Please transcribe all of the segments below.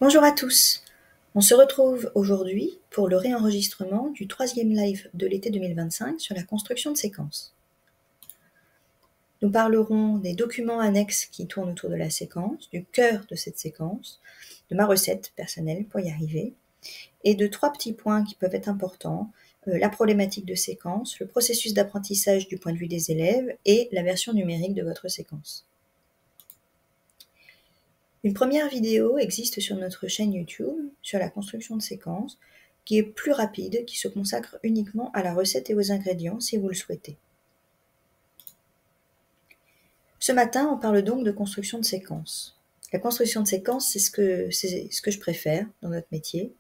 Bonjour à tous, on se retrouve aujourd'hui pour le réenregistrement du 3e live de l'été 2025 sur la construction de séquences. Nous parlerons des documents annexes qui tournent autour de la séquence, du cœur de cette séquence, de ma recette personnelle pour y arriver, et de 3 petits points qui peuvent être importants, la problématique de séquence, le processus d'apprentissage du point de vue des élèves et la version numérique de votre séquence. Une première vidéo existe sur notre chaîne YouTube sur la construction de séquences qui est plus rapide, qui se consacre uniquement à la recette et aux ingrédients si vous le souhaitez. Ce matin, on parle donc de construction de séquences. La construction de séquences, c'est ce que je préfère dans notre métier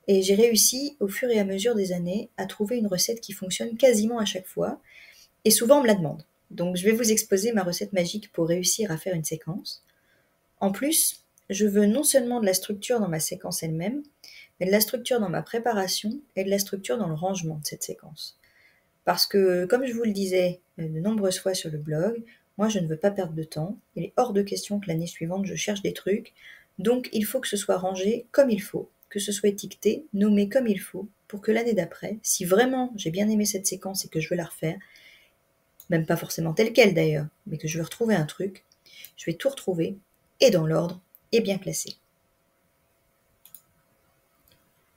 et j'ai réussi au fur et à mesure des années à trouver une recette qui fonctionne quasiment à chaque fois et souvent on me la demande. Donc je vais vous exposer ma recette magique pour réussir à faire une séquence. En plus, je veux non seulement de la structure dans ma séquence elle-même, mais de la structure dans ma préparation et de la structure dans le rangement de cette séquence. Parce que, comme je vous le disais de nombreuses fois sur le blog, moi je ne veux pas perdre de temps, il est hors de question que l'année suivante je cherche des trucs, donc il faut que ce soit rangé comme il faut, que ce soit étiqueté, nommé comme il faut, pour que l'année d'après, si vraiment j'ai bien aimé cette séquence et que je veux la refaire, même pas forcément telle quelle d'ailleurs, mais que je veux retrouver un truc, je vais tout retrouver, et dans l'ordre, et bien classé.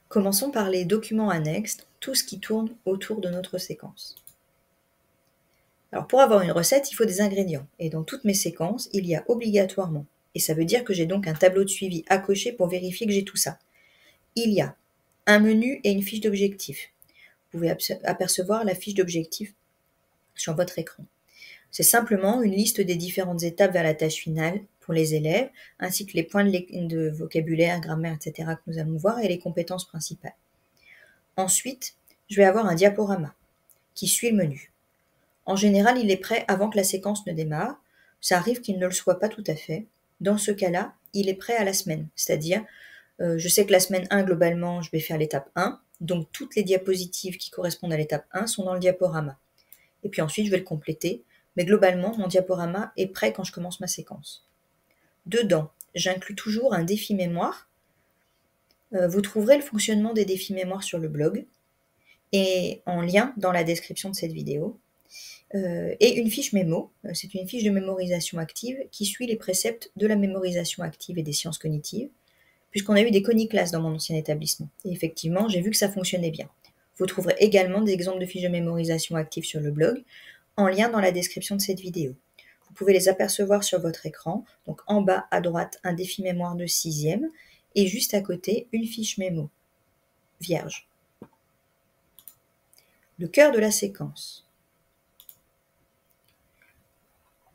Commençons par les documents annexes, tout ce qui tourne autour de notre séquence. Alors pour avoir une recette, il faut des ingrédients, et dans toutes mes séquences, il y a obligatoirement, et ça veut dire que j'ai donc un tableau de suivi à cocher pour vérifier que j'ai tout ça. Il y a un menu et une fiche d'objectif. Vous pouvez apercevoir la fiche d'objectif sur votre écran. C'est simplement une liste des différentes étapes vers la tâche finale pour les élèves, ainsi que les points de vocabulaire, grammaire, etc. que nous allons voir et les compétences principales. Ensuite, je vais avoir un diaporama qui suit le menu. En général, il est prêt avant que la séquence ne démarre. Ça arrive qu'il ne le soit pas tout à fait. Dans ce cas-là, il est prêt à la semaine. C'est-à-dire, je sais que la semaine 1, globalement, je vais faire l'étape 1. Donc, toutes les diapositives qui correspondent à l'étape 1 sont dans le diaporama. Et puis ensuite, je vais le compléter. Mais globalement, mon diaporama est prêt quand je commence ma séquence. Dedans, j'inclus toujours un défi mémoire. Vous trouverez le fonctionnement des défis mémoire sur le blog et en lien dans la description de cette vidéo. Et une fiche mémo, c'est une fiche de mémorisation active qui suit les préceptes de la mémorisation active et des sciences cognitives, puisqu'on a eu des coniclasses dans mon ancien établissement. Et effectivement, j'ai vu que ça fonctionnait bien. Vous trouverez également des exemples de fiches de mémorisation active sur le blog, en lien dans la description de cette vidéo. Vous pouvez les apercevoir sur votre écran, donc en bas à droite, un défi mémoire de 6e, et juste à côté, une fiche mémo vierge. Le cœur de la séquence.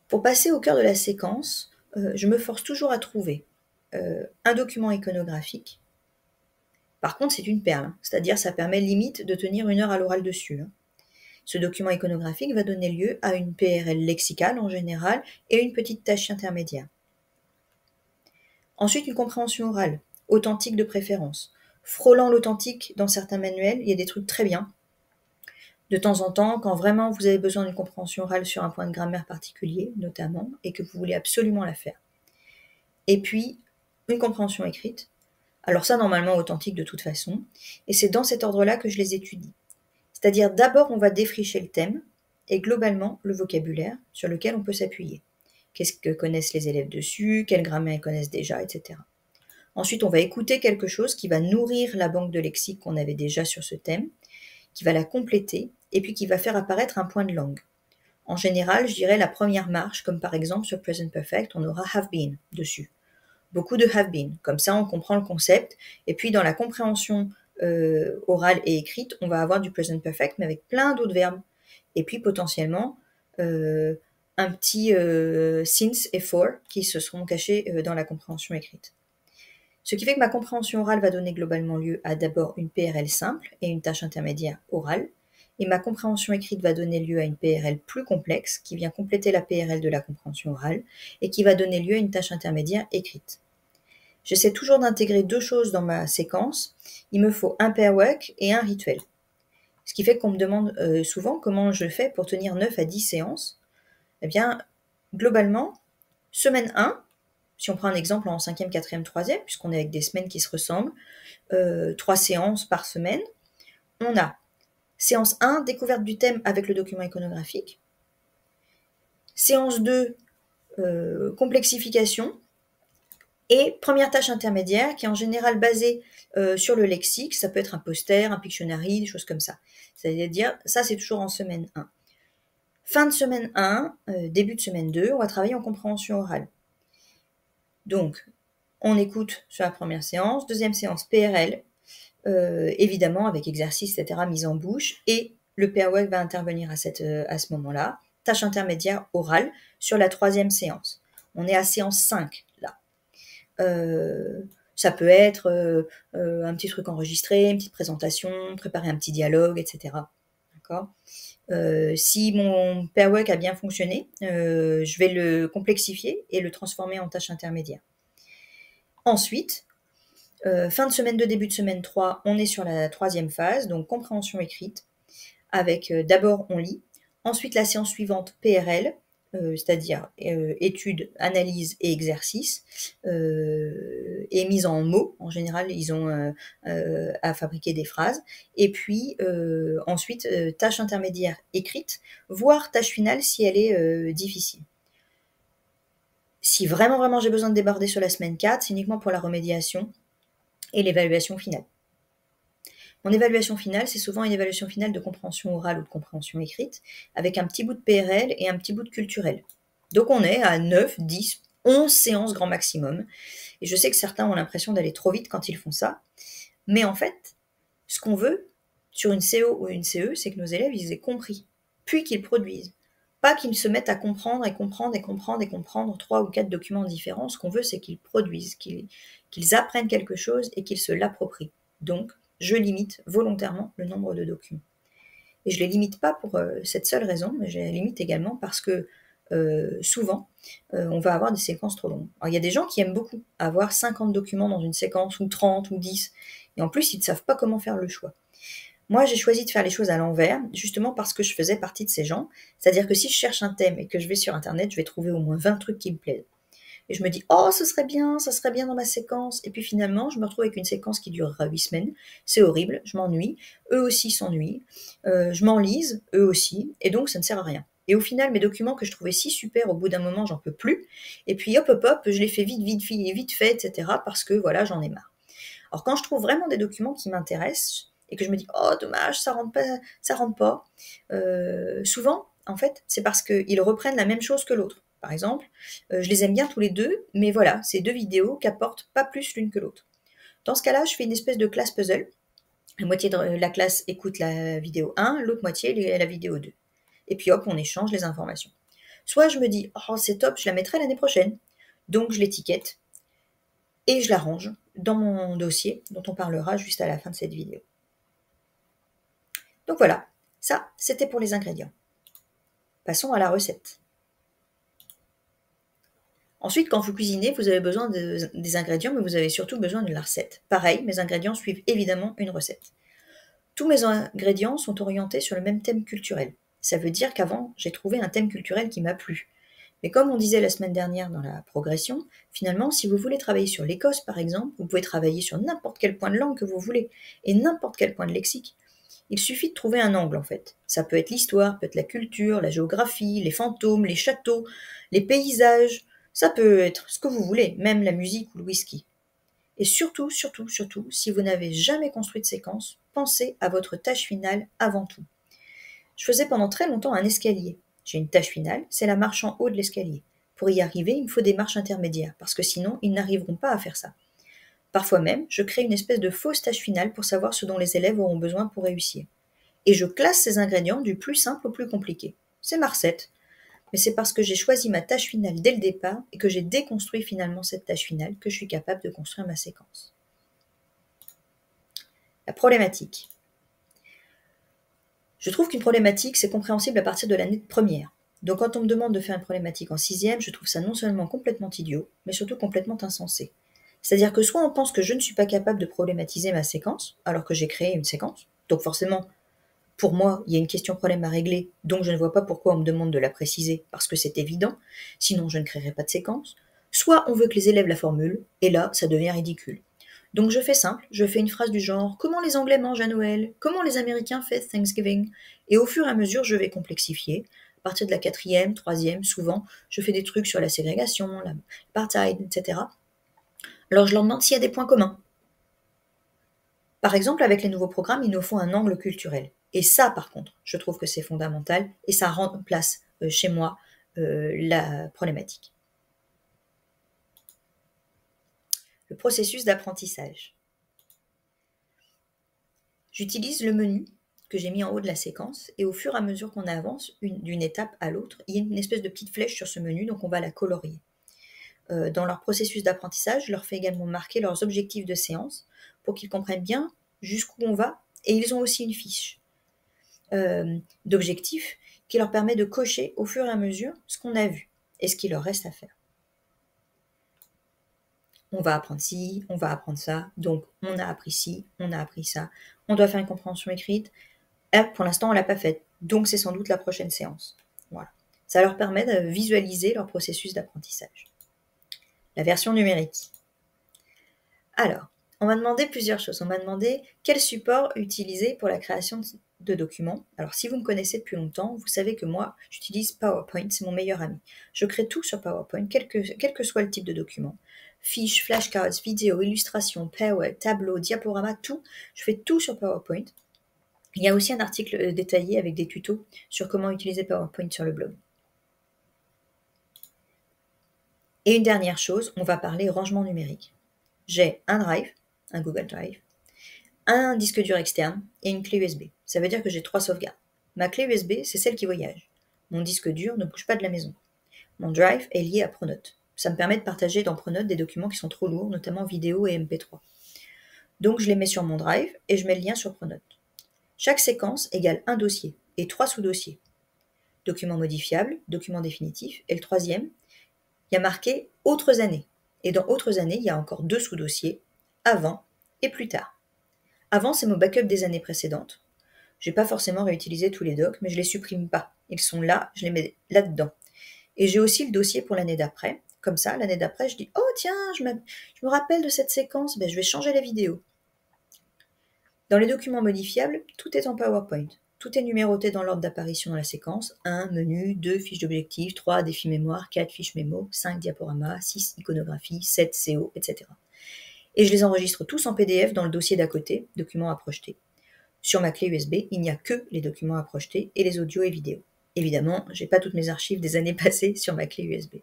Pour passer au cœur de la séquence, je me force toujours à trouver un document iconographique. Par contre, c'est une perle, c'est-à-dire ça permet limite de tenir 1 heure à l'oral dessus. Ce document iconographique va donner lieu à une PRL lexicale en général et une petite tâche intermédiaire. Ensuite, une compréhension orale, authentique de préférence. Frôlant l'authentique dans certains manuels, il y a des trucs très bien. De temps en temps, quand vraiment vous avez besoin d'une compréhension orale sur un point de grammaire particulier, notamment, et que vous voulez absolument la faire. Et puis, une compréhension écrite. Alors ça, normalement, authentique de toute façon. Et c'est dans cet ordre-là que je les étudie. C'est-à-dire, d'abord, on va défricher le thème et globalement, le vocabulaire sur lequel on peut s'appuyer. Qu'est-ce que connaissent les élèves dessus, quelle grammaire ils connaissent déjà, etc. Ensuite, on va écouter quelque chose qui va nourrir la banque de lexique qu'on avait déjà sur ce thème, qui va la compléter et puis qui va faire apparaître un point de langue. En général, je dirais la première marche, comme par exemple sur Present Perfect, on aura have been dessus. Beaucoup de have been. Comme ça, on comprend le concept. Et puis, dans la compréhension orale et écrite, on va avoir du present perfect, mais avec plein d'autres verbes. Et puis, potentiellement, un petit since et for qui se seront cachés dans la compréhension écrite. Ce qui fait que ma compréhension orale va donner globalement lieu à d'abord une PRL simple et une tâche intermédiaire orale. Et ma compréhension écrite va donner lieu à une PRL plus complexe qui vient compléter la PRL de la compréhension orale et qui va donner lieu à une tâche intermédiaire écrite. J'essaie toujours d'intégrer 2 choses dans ma séquence. Il me faut un pair work et un rituel. Ce qui fait qu'on me demande souvent comment je fais pour tenir 9 à 10 séances. Eh bien, globalement, semaine 1, si on prend un exemple en 5e, 4e, 3e, puisqu'on est avec des semaines qui se ressemblent, 3 séances par semaine, on a séance 1, découverte du thème avec le document iconographique. Séance 2, complexification. Et première tâche intermédiaire qui est en général basée sur le lexique. Ça peut être un poster, un Pictionary, des choses comme ça. C'est-à-dire, ça c'est toujours en semaine 1. Fin de semaine 1, début de semaine 2, on va travailler en compréhension orale. Donc, on écoute sur la première séance. Deuxième séance, PRL. Évidemment avec exercice, etc., mise en bouche, et le PAWEC va intervenir à ce moment-là. Tâche intermédiaire orale sur la 3e séance. On est à séance 5, là. Ça peut être un petit truc enregistré, une petite présentation, préparer un petit dialogue, etc. D'accord ? Si mon PAWEC a bien fonctionné, je vais le complexifier et le transformer en tâche intermédiaire. Ensuite, fin de semaine 2, début de semaine 3, on est sur la 3e phase, donc compréhension écrite, avec d'abord on lit, ensuite la séance suivante PRL, c'est-à-dire études, analyse et exercice, et mise en mots. En général, ils ont à fabriquer des phrases. Et puis ensuite, tâche intermédiaire écrite, voire tâche finale si elle est difficile. Si vraiment j'ai besoin de déborder sur la semaine 4, c'est uniquement pour la remédiation et l'évaluation finale. Mon évaluation finale, c'est souvent une évaluation finale de compréhension orale ou de compréhension écrite, avec un petit bout de PRL et un petit bout de culturel. Donc on est à 9, 10, 11 séances grand maximum. Et je sais que certains ont l'impression d'aller trop vite quand ils font ça. Mais en fait, ce qu'on veut sur une CO ou une CE, c'est que nos élèves, ils aient compris, puis qu'ils produisent. Pas qu'ils se mettent à comprendre 3 ou 4 documents différents. Ce qu'on veut, c'est qu'ils produisent, qu'ils apprennent quelque chose et qu'ils se l'approprient. Donc, je limite volontairement le nombre de documents. Et je ne les limite pas pour cette seule raison, mais je les limite également parce que souvent, on va avoir des séquences trop longues. Alors, il y a des gens qui aiment beaucoup avoir 50 documents dans une séquence, ou 30, ou 10, et en plus, ils ne savent pas comment faire le choix. Moi, j'ai choisi de faire les choses à l'envers, justement parce que je faisais partie de ces gens. C'est-à-dire que si je cherche un thème et que je vais sur Internet, je vais trouver au moins 20 trucs qui me plaisent. Et je me dis, oh, ça serait bien dans ma séquence. Et puis finalement, je me retrouve avec une séquence qui durera 8 semaines. C'est horrible, je m'ennuie. Eux aussi s'ennuient. Je m'enlise, eux aussi. Et donc, ça ne sert à rien. Et au final, mes documents que je trouvais si super, au bout d'un moment, j'en peux plus. Et puis, hop, je les fais vite fait, etc. Parce que, voilà, j'en ai marre. Alors, quand je trouve vraiment des documents qui m'intéressent, et que je me dis, oh, dommage, ça rentre pas. Souvent, en fait, c'est parce qu'ils reprennent la même chose que l'autre. Par exemple, je les aime bien tous les deux, mais voilà, c'est 2 vidéos qui apportent pas plus l'une que l'autre. Dans ce cas-là, je fais une espèce de classe puzzle. La moitié de la classe écoute la vidéo 1, l'autre moitié la vidéo 2. Et puis hop, on échange les informations. Soit je me dis, oh c'est top, je la mettrai l'année prochaine. Donc je l'étiquette et je la range dans mon dossier dont on parlera juste à la fin de cette vidéo. Donc voilà, ça c'était pour les ingrédients. Passons à la recette. Ensuite, quand vous cuisinez, vous avez besoin des ingrédients, mais vous avez surtout besoin de la recette. Pareil, mes ingrédients suivent évidemment une recette. Tous mes ingrédients sont orientés sur le même thème culturel. Ça veut dire qu'avant, j'ai trouvé un thème culturel qui m'a plu. Mais comme on disait la semaine dernière dans la progression, finalement, si vous voulez travailler sur l'Écosse, par exemple, vous pouvez travailler sur n'importe quel point de langue que vous voulez, et n'importe quel point de lexique. Il suffit de trouver un angle, en fait. Ça peut être l'histoire, peut être la culture, la géographie, les fantômes, les châteaux, les paysages. Ça peut être ce que vous voulez, même la musique ou le whisky. Et surtout, si vous n'avez jamais construit de séquence, pensez à votre tâche finale avant tout. Je faisais pendant très longtemps un escalier. J'ai une tâche finale, c'est la marche en haut de l'escalier. Pour y arriver, il me faut des marches intermédiaires, parce que sinon, ils n'arriveront pas à faire ça. Parfois même, je crée une espèce de fausse tâche finale pour savoir ce dont les élèves auront besoin pour réussir. Et je classe ces ingrédients du plus simple au plus compliqué. C'est ma recette. Mais c'est parce que j'ai choisi ma tâche finale dès le départ et que j'ai déconstruit finalement cette tâche finale que je suis capable de construire ma séquence. La problématique. Je trouve qu'une problématique, c'est compréhensible à partir de l'année de première. Donc quand on me demande de faire une problématique en 6e, je trouve ça non seulement complètement idiot, mais surtout complètement insensé. C'est-à-dire que soit on pense que je ne suis pas capable de problématiser ma séquence, alors que j'ai créé une séquence, donc forcément, pour moi, il y a une question problème à régler, donc je ne vois pas pourquoi on me demande de la préciser, parce que c'est évident, sinon je ne créerais pas de séquence. soit on veut que les élèves la formulent, et là, ça devient ridicule. Donc je fais simple, je fais une phrase du genre « Comment les Anglais mangent à Noël ? Comment les Américains fêtent Thanksgiving ?» Et au fur et à mesure, je vais complexifier. À partir de la 4e, 3e, souvent, je fais des trucs sur la ségrégation, l'apartheid, etc. Alors je leur demande s'il y a des points communs. Par exemple, avec les nouveaux programmes, il nous faut un angle culturel. Et ça, par contre, je trouve que c'est fondamental et ça remplace chez moi la problématique. Le processus d'apprentissage. J'utilise le menu que j'ai mis en haut de la séquence et au fur et à mesure qu'on avance d'une étape à l'autre, il y a une espèce de petite flèche sur ce menu, donc on va la colorier. Dans leur processus d'apprentissage, je leur fais également marquer leurs objectifs de séance pour qu'ils comprennent bien jusqu'où on va, et ils ont aussi une fiche d'objectifs qui leur permet de cocher au fur et à mesure ce qu'on a vu et ce qu'il leur reste à faire. On va apprendre ci, on va apprendre ça, donc on a appris ci, on a appris ça, on doit faire une compréhension écrite. Pour l'instant, on ne l'a pas faite, donc c'est sans doute la prochaine séance. Voilà. Ça leur permet de visualiser leur processus d'apprentissage. La version numérique. Alors, on m'a demandé plusieurs choses. On m'a demandé quel support utiliser pour la création de documents. Alors, si vous me connaissez depuis longtemps, vous savez que moi, j'utilise PowerPoint, c'est mon meilleur ami. Je crée tout sur PowerPoint, quel que soit le type de document. Fiches, flashcards, vidéos, illustrations, PowerPoint, tableaux, diaporamas, tout. Je fais tout sur PowerPoint. Il y a aussi un article détaillé avec des tutos sur comment utiliser PowerPoint sur le blog. Et une dernière chose, on va parler rangement numérique. J'ai un Drive, un Google Drive, un disque dur externe et une clé USB. Ça veut dire que j'ai 3 sauvegardes. Ma clé USB, c'est celle qui voyage. Mon disque dur ne bouge pas de la maison. Mon Drive est lié à Pronote. Ça me permet de partager dans Pronote des documents qui sont trop lourds, notamment vidéo et MP3. Donc je les mets sur mon Drive et je mets le lien sur Pronote. Chaque séquence égale un dossier et 3 sous-dossiers. Document modifiable, document définitif, et le troisième, il y a marqué « Autres années ». Et dans « Autres années », il y a encore 2 sous-dossiers, avant et plus tard. Avant, c'est mon backup des années précédentes. Je n'ai pas forcément réutilisé tous les docs, mais je ne les supprime pas. Ils sont là, je les mets là-dedans. Et j'ai aussi le dossier pour l'année d'après. Comme ça, l'année d'après, je dis « Oh tiens, je me rappelle de cette séquence, je vais changer la vidéo ». Dans les documents modifiables, tout est en PowerPoint. Tout est numéroté dans l'ordre d'apparition dans la séquence. 1, menu, 2, fiches d'objectifs, 3, défi mémoire, 4, fiches mémo, 5, diaporamas, 6, iconographie, 7, CO, etc. Et je les enregistre tous en PDF dans le dossier d'à côté, documents à projeter. Sur ma clé USB, il n'y a que les documents à projeter et les audios et vidéos. Évidemment, je n'ai pas toutes mes archives des années passées sur ma clé USB.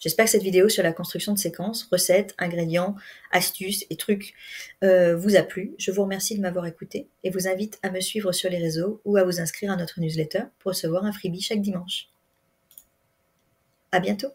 J'espère que cette vidéo sur la construction de séquences, recettes, ingrédients, astuces et trucs vous a plu. Je vous remercie de m'avoir écouté et vous invite à me suivre sur les réseaux ou à vous inscrire à notre newsletter pour recevoir un freebie chaque dimanche. À bientôt!